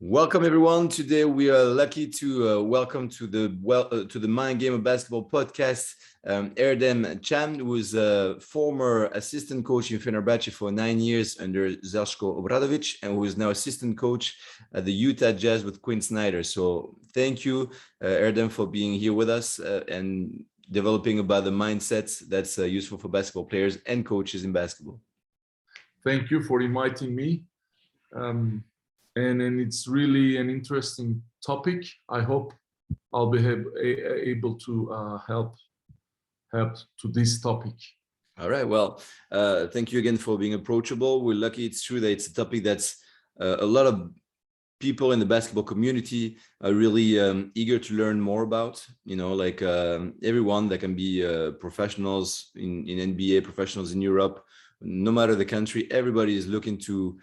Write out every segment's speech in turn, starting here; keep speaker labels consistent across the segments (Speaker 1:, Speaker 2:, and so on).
Speaker 1: Welcome everyone. Today we are lucky to welcome to the Mind Game of Basketball podcast Erdem Can, who is a former assistant coach in Fenerbahce for 9 years under Željko Obradović, and who is now assistant coach at the Utah Jazz with Quinn Snyder. So thank you, Erdem, for being here with us and developing about the mindsets that's useful for basketball players and coaches in basketball.
Speaker 2: Thank you for inviting me. And it's really an interesting topic. I hope I'll be able to help to this topic.
Speaker 1: All right. Well, thank you again for being approachable. We're lucky. It's true that it's a topic that's a lot of people in the basketball community are really eager to learn more about. You know, like everyone that can be professionals in NBA, professionals in Europe, no matter the country, everybody is looking to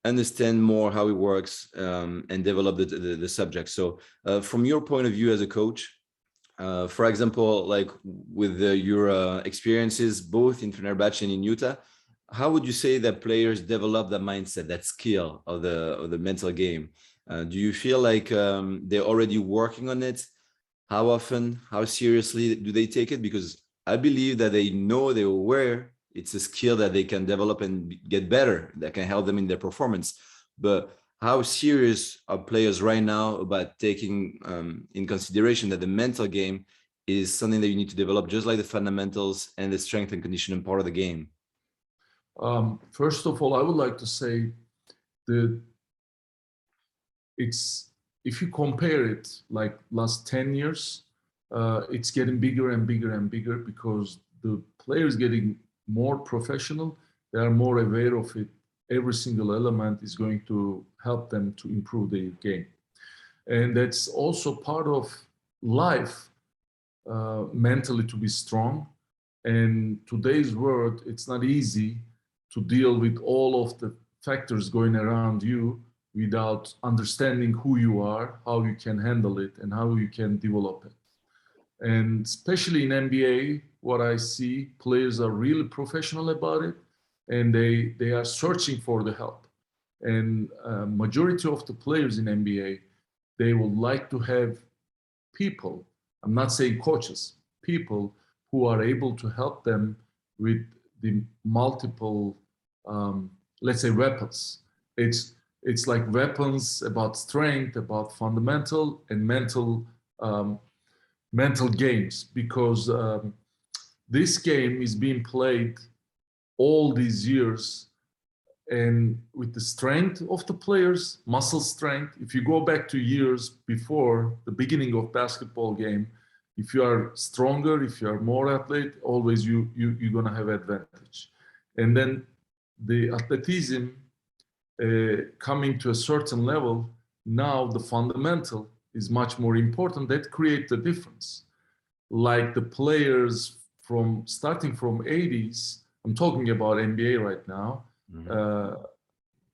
Speaker 1: understand more how it works and develop the subject. So from your point of view as a coach, for example, like with your experiences both in Fenerbahce and in Utah, how would you say that players develop that mindset, that skill of the mental game? Do you feel like they're already working on it? How often, how seriously do they take it? Because I believe that they know, they're aware it's a skill that they can develop and get better, that can help them in their performance. But how serious are players right now about taking in consideration that the mental game is something that you need to develop, just like the fundamentals and the strength and conditioning part of the game?
Speaker 2: First of all, I would like to say that if you compare it like last 10 years, it's getting bigger and bigger and bigger because the players getting more professional, they are more aware of it. Every single element is going to help them to improve their game. And that's also part of life, mentally to be strong. And today's world, it's not easy to deal with all of the factors going around you without understanding who you are, how you can handle it, and how you can develop it. And especially in NBA, what I see, players are really professional about it, and they are searching for the help. And majority of the players in NBA, they would like to have people, I'm not saying coaches, people who are able to help them with the multiple, let's say, weapons. It's like weapons about strength, about fundamental and mental games, because this game is being played all these years, and with the strength of the players, muscle strength. If you go back to years before the beginning of basketball game, if you are stronger, if you are more athlete, always you're gonna have advantage. And then the athleticism coming to a certain level, now the fundamental is much more important. That creates the difference. Like the players from starting from 80s, I'm talking about NBA right now,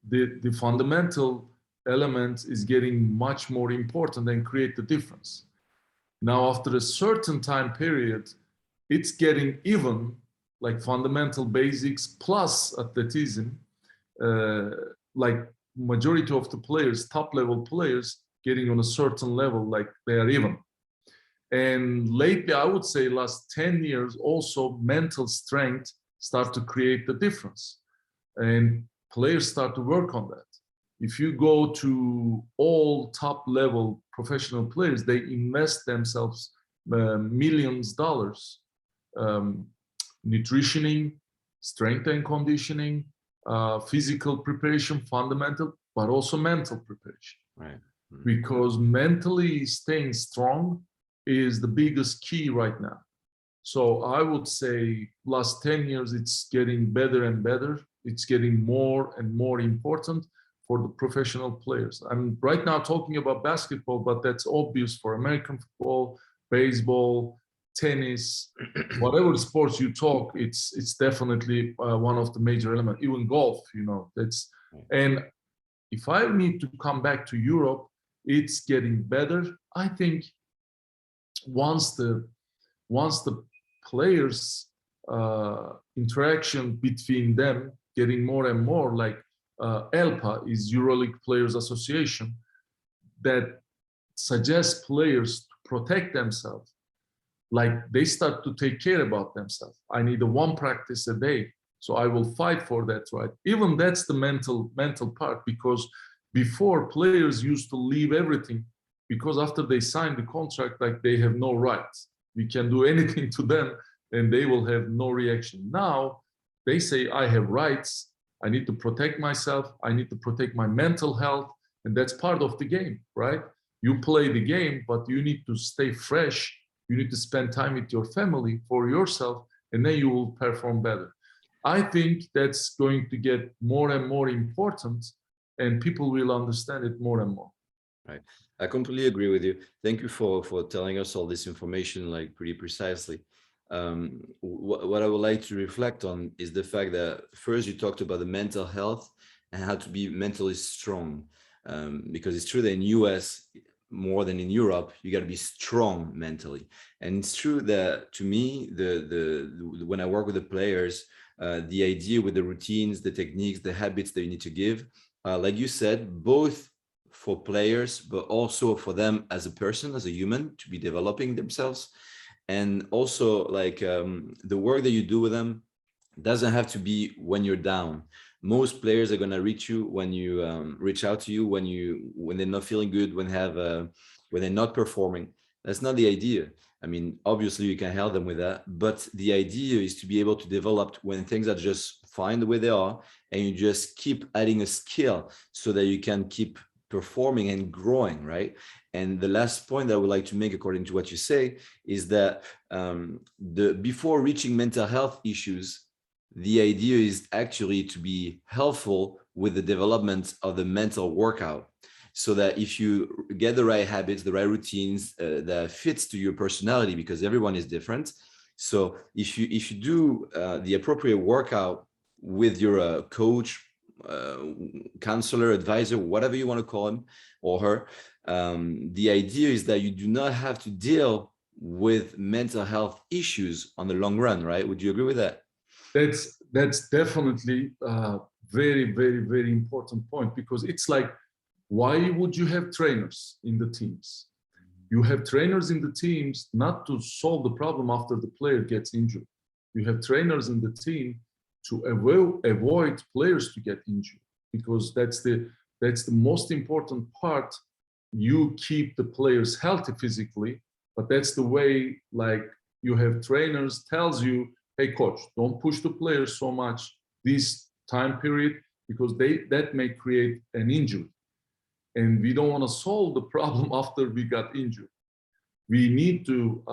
Speaker 2: the fundamental element is getting much more important and create the difference. Now, after a certain time period, it's getting even, like fundamental basics plus athleticism, like majority of the players, top level players, getting on a certain level, like they are even. And lately, I would say last 10 years, also mental strength start to create the difference. And players start to work on that. If you go to all top level professional players, they invest themselves millions of dollars, nutritioning, strength and conditioning, physical preparation, fundamental, but also mental preparation.
Speaker 1: Right.
Speaker 2: Because mentally staying strong is the biggest key right now. So I would say last 10 years, it's getting better and better. It's getting more and more important for the professional players. I'm right now talking about basketball, but that's obvious for American football, baseball, tennis, whatever sports you talk, it's definitely one of the major elements. Even golf, you know, that's. And if I need to come back to Europe, it's getting better. I think once the players interaction between them getting more and more, like ELPA is EuroLeague Players Association, that suggests players to protect themselves, like they start to take care about themselves. I need a 1 practice a day, so I will fight for that right. Even that's the mental part, because before players used to leave everything, because after they sign the contract, like they have no rights. We can do anything to them and they will have no reaction. Now they say, I have rights. I need to protect myself. I need to protect my mental health. And that's part of the game, right? You play the game, but you need to stay fresh. You need to spend time with your family, for yourself, and then you will perform better. I think that's going to get more and more important, and people will understand it more and more.
Speaker 1: Right. I completely agree with you. Thank you for telling us all this information, like, pretty precisely. What I would like to reflect on is the fact that first you talked about the mental health and how to be mentally strong. Because it's true that in US, more than in Europe, you got to be strong mentally. And it's true that, to me, when I work with the players, the idea with the routines, the techniques, the habits that you need to give, like you said, both for players, but also for them as a person, as a human, to be developing themselves. And also, like, the work that you do with them doesn't have to be when you're down. Most players are going to reach you when you reach out to you when they're not feeling good, when they're not performing. That's not the idea. I mean, obviously you can help them with that, but the idea is to be able to develop when things are just fine the way they are, and you just keep adding a skill so that you can keep performing and growing, right? And the last point that I would like to make, according to what you say, is that before reaching mental health issues, the idea is actually to be helpful with the development of the mental workout, so that if you get the right habits, the right routines that fits to your personality, because everyone is different. So if you do the appropriate workout with your coach, counselor, advisor, whatever you want to call him or her, the idea is that you do not have to deal with mental health issues on the long run, right? Would you agree with that?
Speaker 2: That's definitely a very, very, very important point, because it's like, why would you have trainers in the teams? You have trainers in the teams not to solve the problem after the player gets injured. You have trainers in the team to avoid players to get injured, because that's the most important part. You keep the players healthy physically, but that's the way, like, you have trainers tells you, hey coach, don't push the players so much this time period, because that may create an injury. And we don't want to solve the problem after we got injured. We need to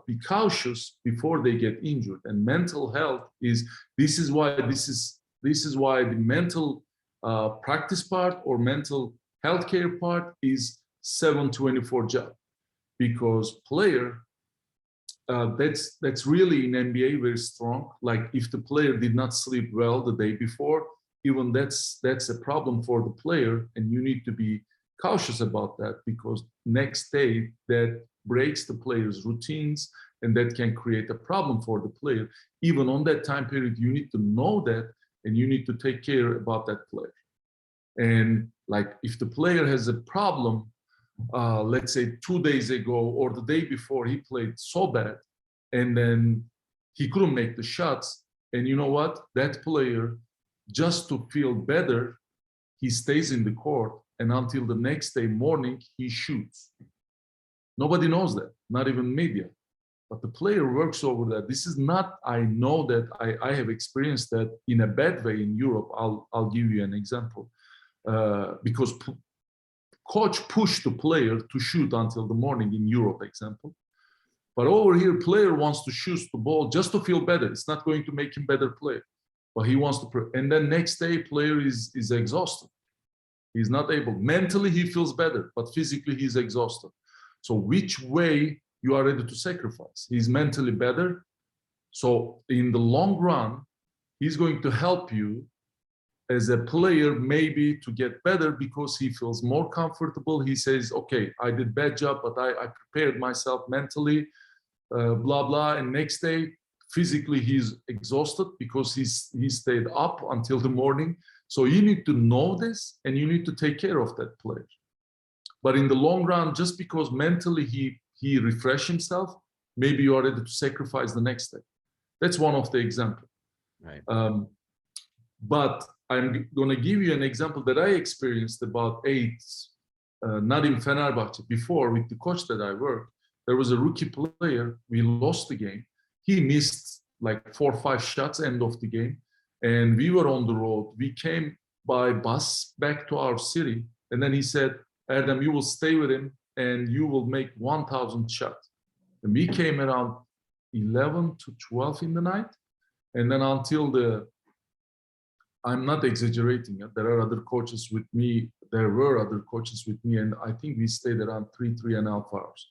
Speaker 2: be cautious before they get injured. And mental health this is why the mental practice part or mental healthcare part is 7/24 job, because player, that's really in NBA very strong. Like, if the player did not sleep well the day before, even that's a problem for the player, and you need to be cautious about that, because next day that breaks the player's routines, and that can create a problem for the player. Even on that time period, you need to know that, and you need to take care about that player. And, like, if the player has a problem, let's say 2 days ago or the day before, he played so bad, and then he couldn't make the shots, and you know what? That player, just to feel better, he stays in the court, and until the next day morning, he shoots. Nobody knows that, not even media. But the player works over that. This is not, I know that I have experienced that in a bad way in Europe. I'll give you an example. Because coach pushed the player to shoot until the morning in Europe, example. But over here, player wants to shoot the ball just to feel better. It's not going to make him better player, but he wants to. And then next day, player is exhausted. He's not able. Mentally, he feels better, but physically, he's exhausted. So which way you are ready to sacrifice? He's mentally better. So in the long run, he's going to help you as a player maybe to get better, because he feels more comfortable. He says, okay, I did bad job, but I prepared myself mentally, blah, blah. And next day, physically, he's exhausted because he stayed up until the morning. So you need to know this, and you need to take care of that player. But in the long run, just because mentally he refresh himself, maybe you are ready to sacrifice the next day. That's one of the examples.
Speaker 1: Right.
Speaker 2: But I'm going to give you an example that I experienced about not in Fenerbahce, before with the coach that I worked. There was a rookie player. We lost the game. He missed like 4 or 5 shots end of the game. And we were on the road. We came by bus back to our city. And then he said, Erdem, you will stay with him and you will make 1,000 shots. And we came around 11 to 12 in the night. And then until I'm not exaggerating. There are other coaches with me. There were other coaches with me. And I think we stayed around 3.5 hours.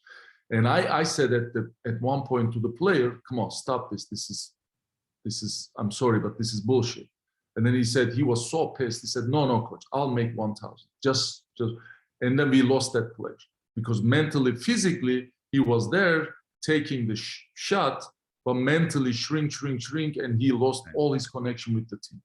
Speaker 2: And I said at one point to the player, come on, stop this. This is, I'm sorry, but this is bullshit. And then he said, he was so pissed. He said, no, coach, I'll make 1,000. Just, and then we lost that play because mentally, physically, he was there taking the shot, but mentally shrink, and he lost all his connection with the team.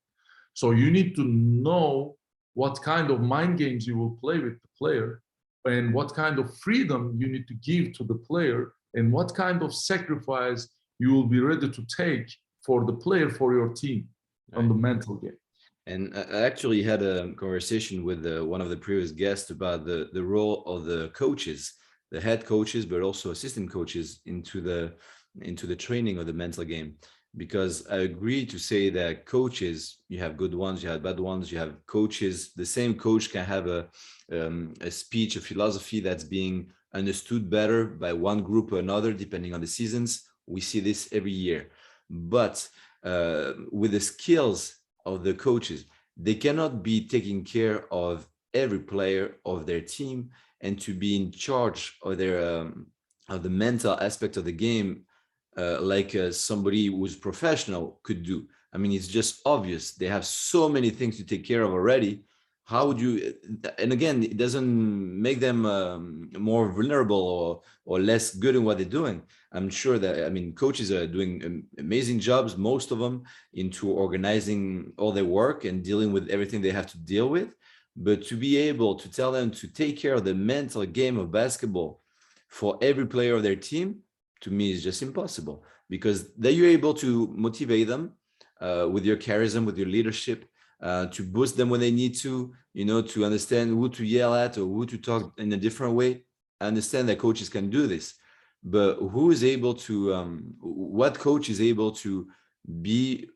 Speaker 2: So you need to know what kind of mind games you will play with the player and what kind of freedom you need to give to the player and what kind of sacrifice you will be ready to take for the player, for your team on the mental game. And
Speaker 1: I actually had a conversation with one of the previous guests about the role of the coaches, the head coaches, but also assistant coaches into the training of the mental game. Because I agree to say that coaches, you have good ones, you have bad ones, you have coaches. The same coach can have a speech, a philosophy that's being understood better by one group or another, depending on the seasons. We see this every year. But with the skills of the coaches, they cannot be taking care of every player of their team and to be in charge of their of the mental aspect of the game like somebody who's professional could do. I mean, it's just obvious. They have so many things to take care of already. How would you, and again, it doesn't make them more vulnerable or less good in what they're doing. I'm sure that, I mean, coaches are doing amazing jobs, most of them, into organizing all their work and dealing with everything they have to deal with. But to be able to tell them to take care of the mental game of basketball for every player of their team, to me, is just impossible, because then you're able to motivate them with your charisma, with your leadership, to boost them when they need to, you know, to understand who to yell at or who to talk in a different way. I understand that coaches can do this, but who is able to, what coach is able to be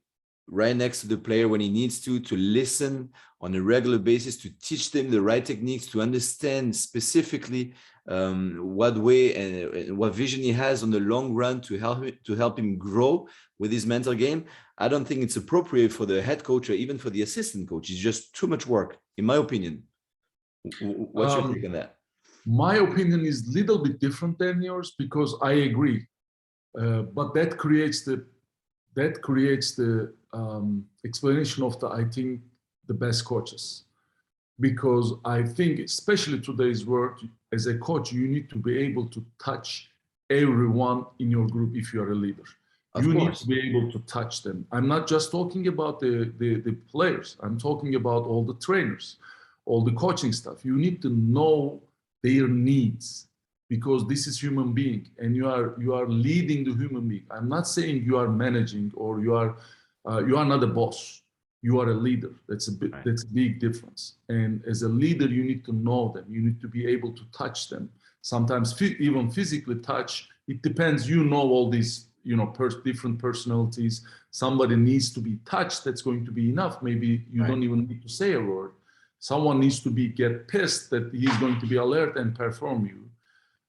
Speaker 1: right next to the player when he needs to listen on a regular basis, to teach them the right techniques, to understand specifically what way and what vision he has on the long run to help him grow with his mental game. I don't think it's appropriate for the head coach or even for the assistant coach. It's just too much work, in my opinion. What's your take on that?
Speaker 2: My opinion is a little bit different than yours, because I agree, but that creates the explanation of I think the best coaches. Because I think, especially today's world, as a coach, you need to be able to touch everyone in your group if you are a leader. You need to be able to touch them. I'm not just talking about the players. I'm talking about all the trainers, all the coaching staff. You need to know their needs, because this is human being and you are leading the human being. I'm not saying you are managing or you are not a boss. You are a leader. That's a big difference. And as a leader, you need to know them. You need to be able to touch them. Sometimes even physically touch. It depends. You know all these, you know, different personalities. Somebody needs to be touched. That's going to be enough. Maybe you don't even need to say a word. Someone needs to get pissed that he's going to be alert and perform you.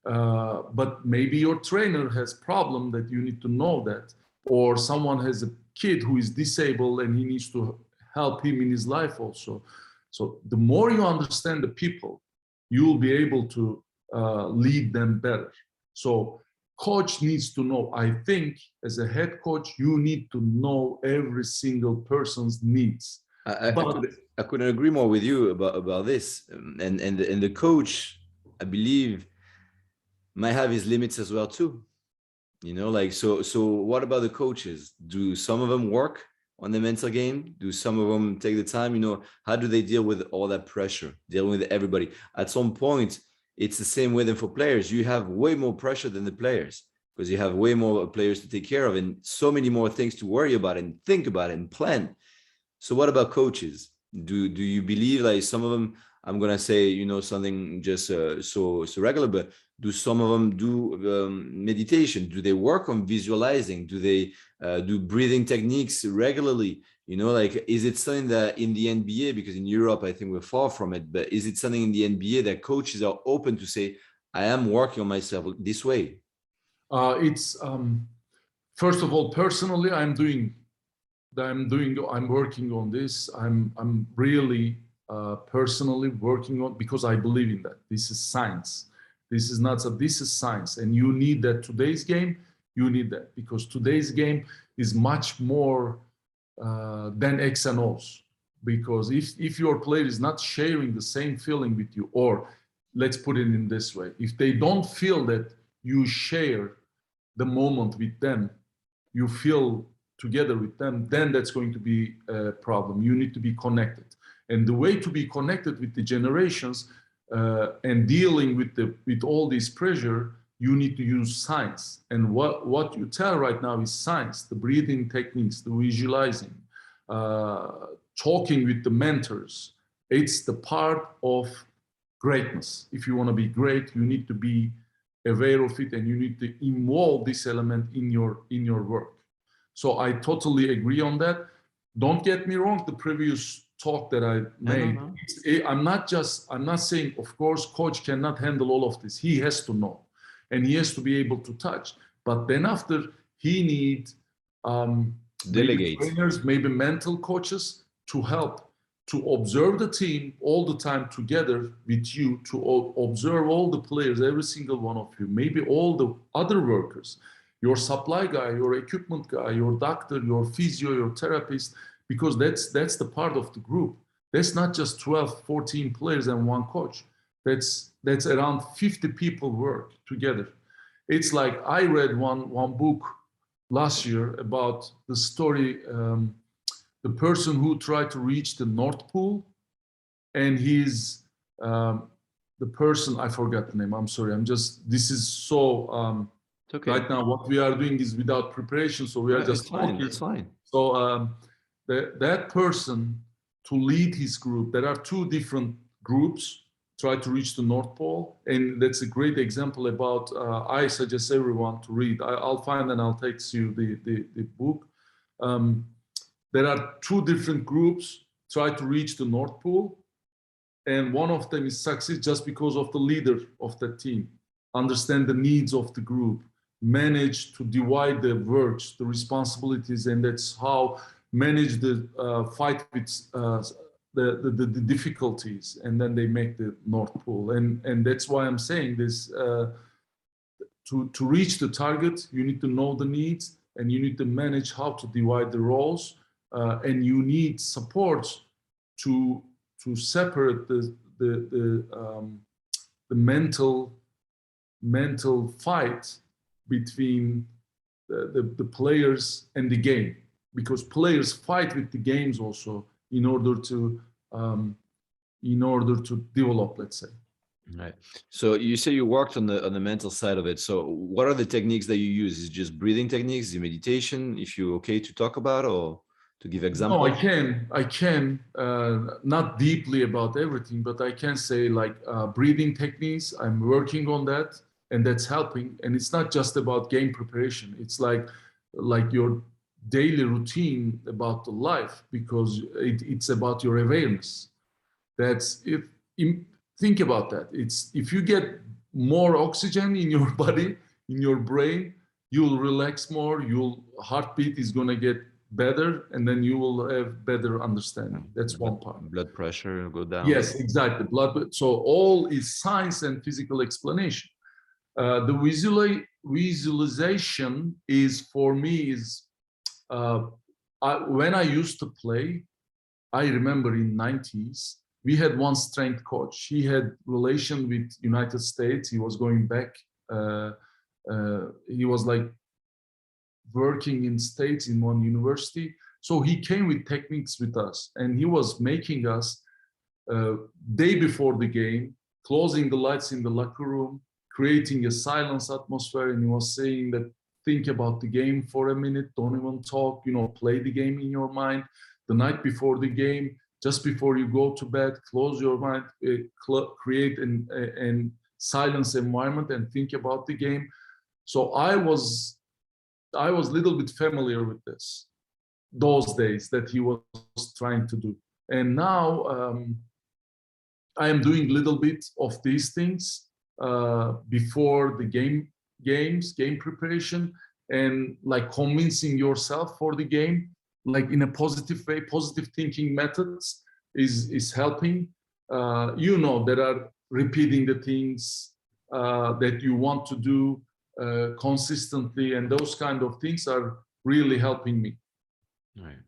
Speaker 2: But maybe your trainer has problem that you need to know that, or someone has a kid who is disabled and he needs to help him in his life also. So the more you understand the people, you will be able to lead them better. So coach needs to know. I think as a head coach, you need to know every single person's needs.
Speaker 1: I couldn't agree more with you about this. And the coach, I believe, might have his limits as well too. You know, like, so what about the coaches? Do some of them work on the mental game? Do some of them take the time? You know, how do they deal with all that pressure, dealing with everybody? At some point, it's the same way then for players. You have way more pressure than the players because you have way more players to take care of and so many more things to worry about and think about and plan. So what about coaches? Do you believe like some of them, I'm gonna say, you know, something just so regular, but do some of them do meditation? Do they work on visualizing? Do they do breathing techniques regularly? You know, like, is it something that in the NBA, because in Europe, I think we're far from it, but is it something in the NBA that coaches are open to say, I am working on myself this way?
Speaker 2: It's first of all, personally, I'm working on this. I'm really personally working on, because I believe in that. This is science. This is not this is science, and you need that. Today's game, you need that, because today's game is much more than X and O's. Because if your player is not sharing the same feeling with you, or let's put it in this way, if they don't feel that you share the moment with them, you feel together with them, then that's going to be a problem. You need to be connected. And the way to be connected with the generations and dealing with all this pressure, you need to use science. And what you tell right now is science, the breathing techniques, the visualizing, talking with the mentors. It's the part of greatness. If you want to be great, you need to be aware of it, and you need to involve this element in your work. So I totally agree on that. Don't get me wrong, the previous talk that I made,
Speaker 1: No.
Speaker 2: I'm not saying, of course, coach cannot handle all of this. He has to know, and he has to be able to touch. But then after, he needs maybe
Speaker 1: Delegate.
Speaker 2: trainers, maybe mental coaches to help, to observe the team all the time together with you, to observe all the players, every single one of you, maybe all the other workers, your supply guy, your equipment guy, your doctor, your physio, your therapist, because that's the part of the group. That's not just 12, 14 players and one coach. That's around 50 people work together. It's like I read one book last year about the story, the person who tried to reach the North Pole, and he's the person, I forgot the name, I'm sorry, this is so,
Speaker 1: It's okay.
Speaker 2: right now what we are doing is without preparation, so we are just talking.
Speaker 1: It's fine.
Speaker 2: So that person, to lead his group, there are two different groups, try to reach the North Pole, and that's a great example about, I suggest everyone to read. I'll find and I'll text you the book. There are two different groups try to reach the North Pole, and one of them is succeed just because of the leader of the team, understand the needs of the group, manage to divide the works, the responsibilities, and that's how manage the fight with the difficulties, and then they make the North Pole. And that's why I'm saying this, to reach the target, you need to know the needs, and you need to manage how to divide the roles, and you need support to separate the mental fight between the players and the game, because players fight with the games also in order to develop, let's say.
Speaker 1: Right. So you say you worked on the mental side of it. So what are the techniques that you use? Is it just breathing techniques, the meditation, if you're okay to talk about, or to give examples?
Speaker 2: No, I can, not deeply about everything, but I can say like breathing techniques, I'm working on that, and that's helping. And it's not just about game preparation. It's like your daily routine about the life, because it's about your awareness. That's if think about that. It's if you get more oxygen in your body, in your brain, you'll relax more, your heartbeat is going to get better, and then you will have better understanding. That's one part.
Speaker 1: Blood pressure go down.
Speaker 2: Yes, exactly. So all is science and physical explanation. The visualization is, for me, is when I used to play, I remember in 90s, we had one strength coach. He had relation with United States. He was going back. He was like working in States in one university. So he came with techniques with us, and he was making us day before the game closing the lights in the locker room, creating a silence atmosphere. And he was saying that think about the game for a minute, don't even talk, play the game in your mind. The night before the game, just before you go to bed, close your mind, create an silence environment and think about the game. So I was a little bit familiar with this, those days that he was trying to do. And now I am doing a little bit of these things before the game preparation, and like convincing yourself for the game, like in a positive way. Positive thinking methods is helping. There are repeating the things that you want to do consistently, and those kind of things are really helping me.
Speaker 1: Right.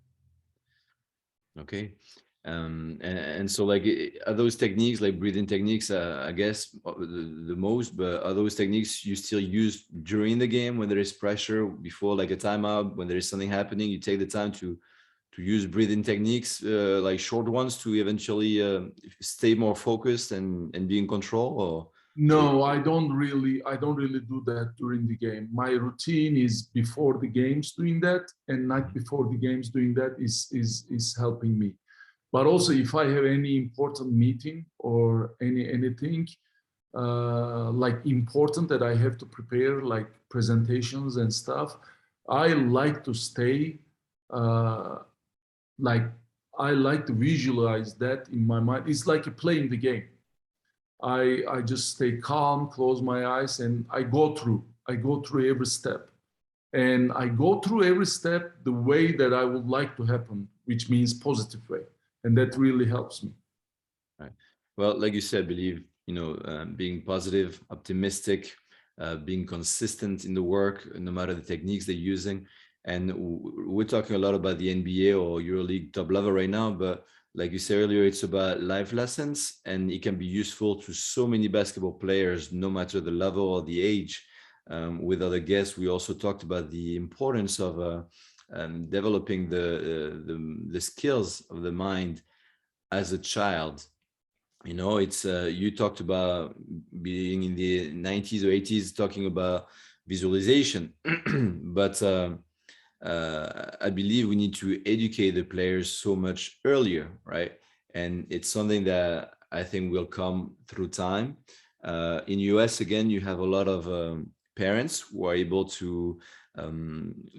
Speaker 1: Okay. And so like, are those techniques, like breathing techniques, I guess the most, but are those techniques you still use during the game when there is pressure, before like a timeout, when there is something happening, you take the time to use breathing techniques, like short ones, to eventually stay more focused and be in control? Or
Speaker 2: no, I don't really do that during the game. My routine is before the games doing that, and night before the games doing that is helping me. But also, if I have any important meeting or anything like important that I have to prepare, like presentations and stuff, I like to stay I like to visualize that in my mind. It's like playing the game. I just stay calm, close my eyes, and I go through every step. And I go through every step the way that I would like to happen, which means positive way. And that really helps me.
Speaker 1: Right. Well, like you said, believe, being positive, optimistic, being consistent in the work, no matter the techniques they're using. And we're talking a lot about the NBA or EuroLeague top level right now, but like you said earlier, it's about life lessons, and it can be useful to so many basketball players, no matter the level or the age. With other guests, we also talked about the importance of developing the skills of the mind as a child. It's you talked about being in the 90s or 80s, talking about visualization, but I believe we need to educate the players so much earlier, right? And it's something that I think will come through time. In US, again, you have a lot of parents who are able to,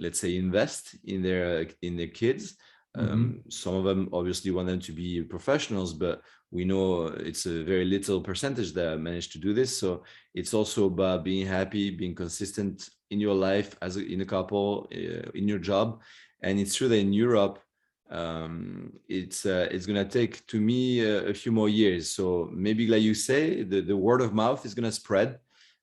Speaker 1: let's say, invest in their kids. Some of them obviously want them to be professionals, but we know it's a very little percentage that manage to do this. So it's also about being happy, being consistent in your life, in a couple, in your job. And it's true that in Europe, it's going to take, to me, a few more years. So maybe, like you say, the word of mouth is going to spread.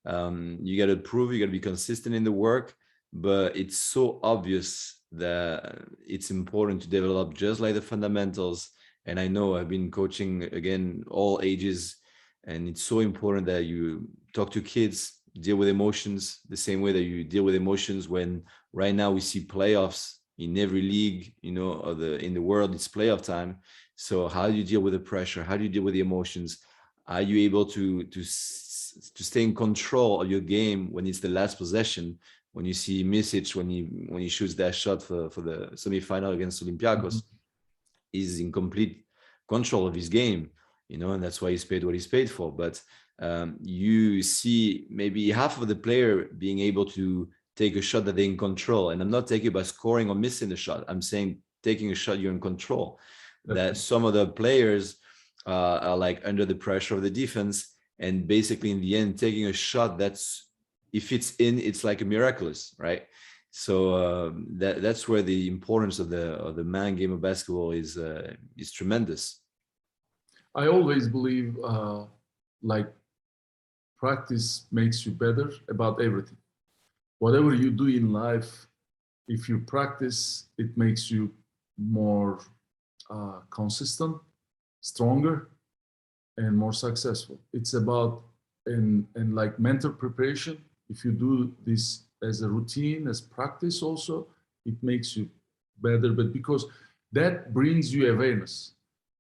Speaker 1: You got to prove, you got to be consistent in the work, but it's so obvious that it's important to develop just like the fundamentals. And I know I've been coaching, again, all ages, and it's so important that you talk to kids, deal with emotions the same way that you deal with emotions when right now we see playoffs in every league, in the world. It's playoff time. So how do you deal with the pressure? How do you deal with the emotions? Are you able to stay in control of your game when it's the last possession? When you see Misic, when he shoots that shot for the semifinal against Olympiacos, he's in complete control of his game, and that's why he's paid what he's paid for. But you see maybe half of the player being able to take a shot that they're in control. And I'm not taking about scoring or missing the shot. I'm saying taking a shot you're in control. That some of the players are like under the pressure of the defense, and basically in the end taking a shot that's, if it's in, it's like a miraculous, right? So that's where the importance of the man game of basketball is tremendous.
Speaker 2: I always believe like practice makes you better about everything. Whatever you do in life, if you practice, it makes you more consistent, stronger, and more successful. It's about and like mental preparation. If you do this as a routine, as practice also, it makes you better. But because that brings you awareness,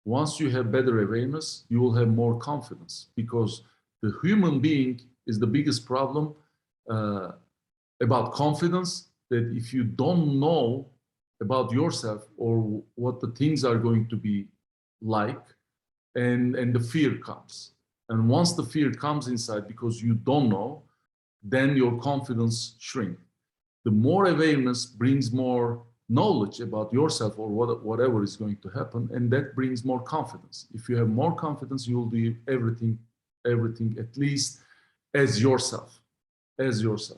Speaker 2: once you have better awareness, you will have more confidence, because the human being is the biggest problem about confidence, that if you don't know about yourself or what the things are going to be like, and the fear comes. And once the fear comes inside because you don't know, then your confidence shrinks. The more awareness brings more knowledge about yourself or whatever is going to happen, and that brings more confidence. If you have more confidence, you will do everything at least as yourself.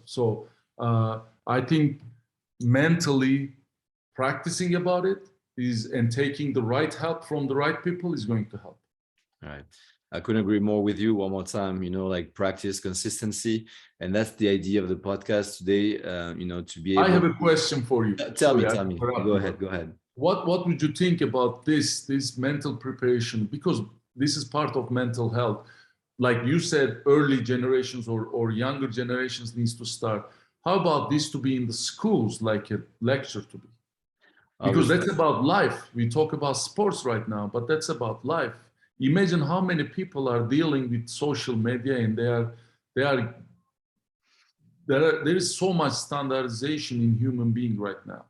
Speaker 2: So I think mentally practicing about it and taking the right help from the right people is going to help.
Speaker 1: All right. I couldn't agree more with you. One more time, like practice, consistency. And that's the idea of the podcast today, to be able...
Speaker 2: I have a question for you.
Speaker 1: Tell me. Go ahead.
Speaker 2: What would you think about this mental preparation? Because this is part of mental health. Like you said, early generations or younger generations needs to start. How about this to be in the schools, like a lecture to be? Because that's about life. We talk about sports right now, but that's about life. Imagine how many people are dealing with social media, and there is so much standardization in human being right now.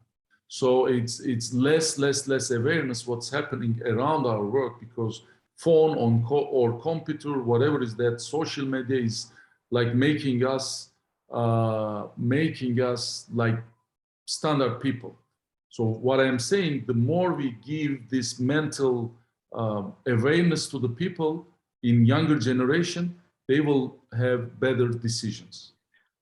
Speaker 2: So it's less awareness what's happening around our work, because phone or computer, whatever is that, social media is like making us like standard people. So what I'm saying, the more we give this mental awareness to the people in younger generation, they will have better decisions.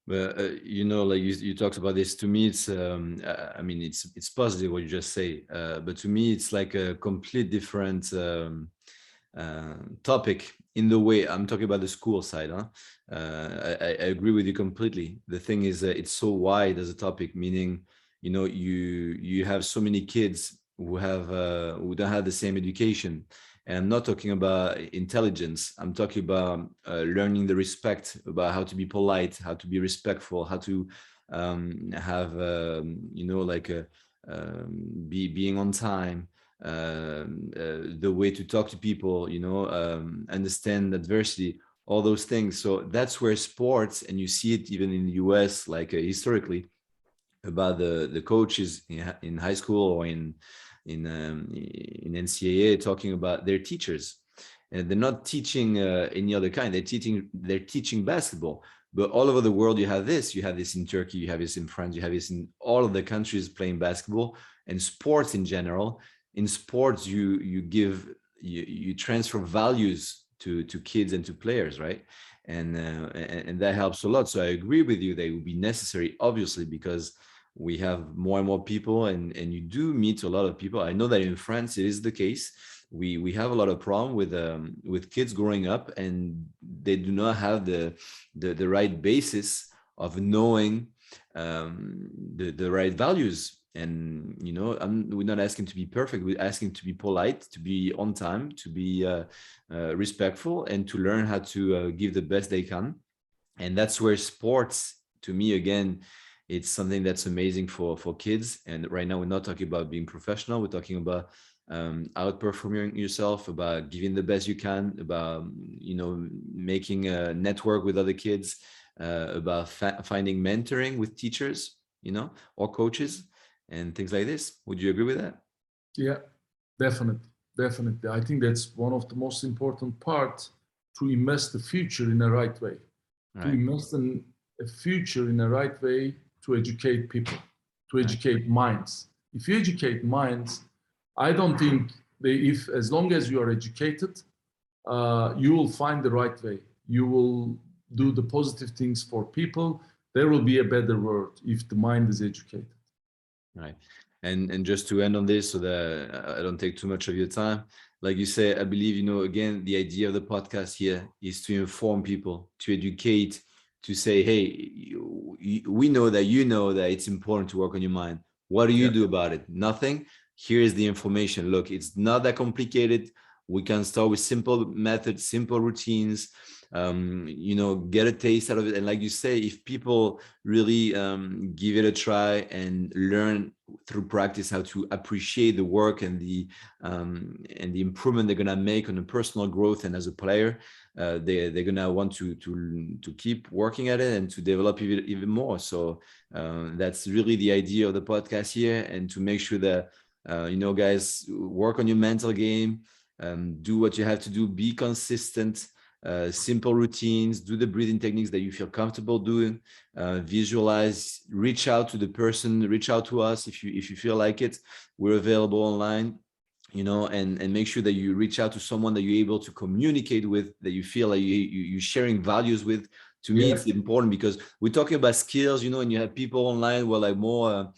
Speaker 1: But like you talked about this. To me, it's it's positive what you just say. But to me, it's like a complete different topic in the way I'm talking about the school side. I agree with you completely. The thing is, it's so wide as a topic, meaning you have so many kids who don't have the same education. And I'm not talking about intelligence. I'm talking about learning the respect, about how to be polite, how to be respectful, how to have being on time, the way to talk to people, understand adversity, all those things. So that's where sports, and you see it even in the US, like historically, about the coaches in high school or in NCAA talking about their teachers, and they're not teaching any other kind. They're teaching basketball. But all over the world, you have this in Turkey, you have this in France, you have this in all of the countries playing basketball and sports in general. In sports, you transfer values to kids and to players, right? And that helps a lot. So I agree with you. They will be necessary, obviously, because we have more and more people, and you do meet a lot of people. I know that in France it is the case. We have a lot of problem with kids growing up, and they do not have the right basis of knowing the right values. And we're not asking to be perfect. We're asking to be polite, to be on time, to be respectful, and to learn how to give the best they can. And that's where sports, to me, again, it's something that's amazing for kids. And right now, we're not talking about being professional. We're talking about outperforming yourself, about giving the best you can, about making a network with other kids, about finding mentoring with teachers, or coaches, and things like this. Would you agree with that?
Speaker 2: Yeah, definitely. I think that's one of the most important parts, to invest the future in the right way. Right. To invest in a future in the right way, to educate people, to educate minds. If you educate minds, I don't think as long as you are educated, you will find the right way. You will do the positive things for people. There will be a better world if the mind is educated.
Speaker 1: Right. And just to end on this, so that I don't take too much of your time, like you say, I believe, again, the idea of the podcast here is to inform people, to educate, to say, hey, we know that that it's important to work on your mind. What do you do about it? Nothing. Here is the information. Look, it's not that complicated. We can start with simple methods, simple routines. you know, get a taste out of it. And like you say, if people really give it a try and learn through practice how to appreciate the work and the improvement they're gonna make on a personal growth and as a player, they're gonna want to keep working at it and to develop even more. So that's really the idea of the podcast here, and to make sure that you know, guys, work on your mental game, do what you have to do, be consistent, simple routines, do the breathing techniques that you feel comfortable doing, visualize, reach out to the person, reach out to us if you feel like it. We're available online, you know, and make sure that you reach out to someone that you're able to communicate with, that you feel like you're sharing values with. To me, it's important because we're talking about skills, you know, and you have people online who are like more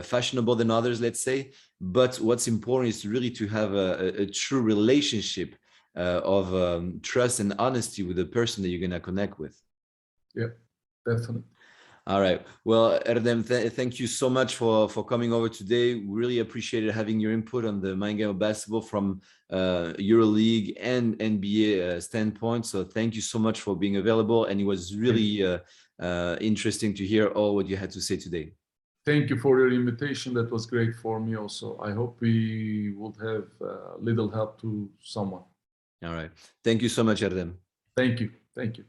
Speaker 1: fashionable than others, let's say. But what's important is really to have a true relationship of trust and honesty with the person that you're going to connect with.
Speaker 2: Yeah, definitely.
Speaker 1: All right. Well, Erdem, thank you so much for coming over today. We really appreciated having your input on the mind game of basketball from EuroLeague and NBA standpoint. So thank you so much for being available. And it was really interesting to hear all what you had to say today.
Speaker 2: Thank you for your invitation. That was great for me also. I hope we would have little help to someone.
Speaker 1: All right. Thank you so much, Erdem.
Speaker 2: Thank you. Thank you.